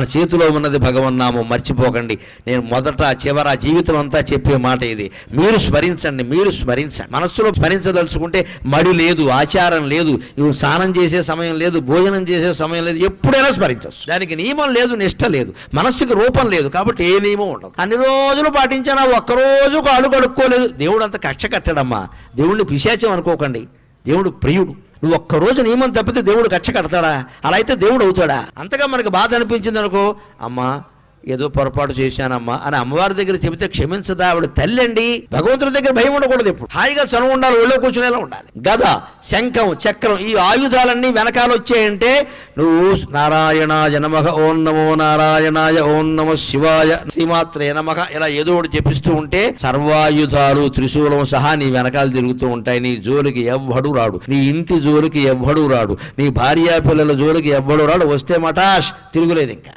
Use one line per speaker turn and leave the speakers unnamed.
మన చేతిలో ఉన్నది భగవన్నామం, మర్చిపోకండి. నేను మొదట చివర జీవితం అంతా చెప్పే మాట ఇది. మీరు స్మరించండి, మీరు స్మరించండి. మనస్సులో స్మరించదలుచుకుంటే మడి లేదు, ఆచారం లేదు, స్నానం చేసే సమయం లేదు, భోజనం చేసే సమయం లేదు, ఎప్పుడైనా స్మరించవచ్చు. దానికి నియమం లేదు, నిష్ట లేదు, మనస్సుకి రూపం లేదు, కాబట్టి ఏ నియమం ఉండదు. అన్ని రోజులు పాటించినా ఒక్కరోజు కాళ్ళు కడుక్కోలేదు, దేవుడు అంత కక్ష కట్టడమ్మా. దేవుడిని పిశాచం అనుకోకండి, దేవుడు ప్రియుడు. నువ్వు ఒక్కరోజు నియమం తప్పితే దేవుడు కక్ష కడతాడా? అలా అయితే దేవుడు అవుతాడా? అంతగా మనకు బాధ అనిపించింది అనుకో, అమ్మా ఏదో పొరపాటు చేశానమ్మా అని అమ్మవారి దగ్గర చెబితే క్షమించదా? ఆవిడ తల్లి అండి. భగవంతుడి దగ్గర భయం ఉండకూడదు, ఎప్పుడు హాయిగా చనువు ఉండాలి, ఒళ్ళో కూర్చునేలా ఉండాలి. గద, శంఖం, చక్రం, ఈ ఆయుధాలన్నీ వెనకాల వచ్చాయంటే నువ్వు నారాయణాయ నమః, ఓం నమో నారాయణాయ, ఓం నమః శివాయ, శ్రీమాత్రే నమః ఇలా ఏదో ఒకటి చెప్పిస్తూ ఉంటే సర్వాయుధాలు త్రిశూలం సహా నీ వెనకాల తిరుగుతూ ఉంటాయి. నీ జోలికి ఎవ్వడు రాడు, నీ ఇంటి జోలికి ఎవ్వడు రాడు, నీ భార్యా పిల్లల జోలికి ఎవ్వడు రాడు. వస్తే మటాష్, తిరుగులేదు ఇంకా.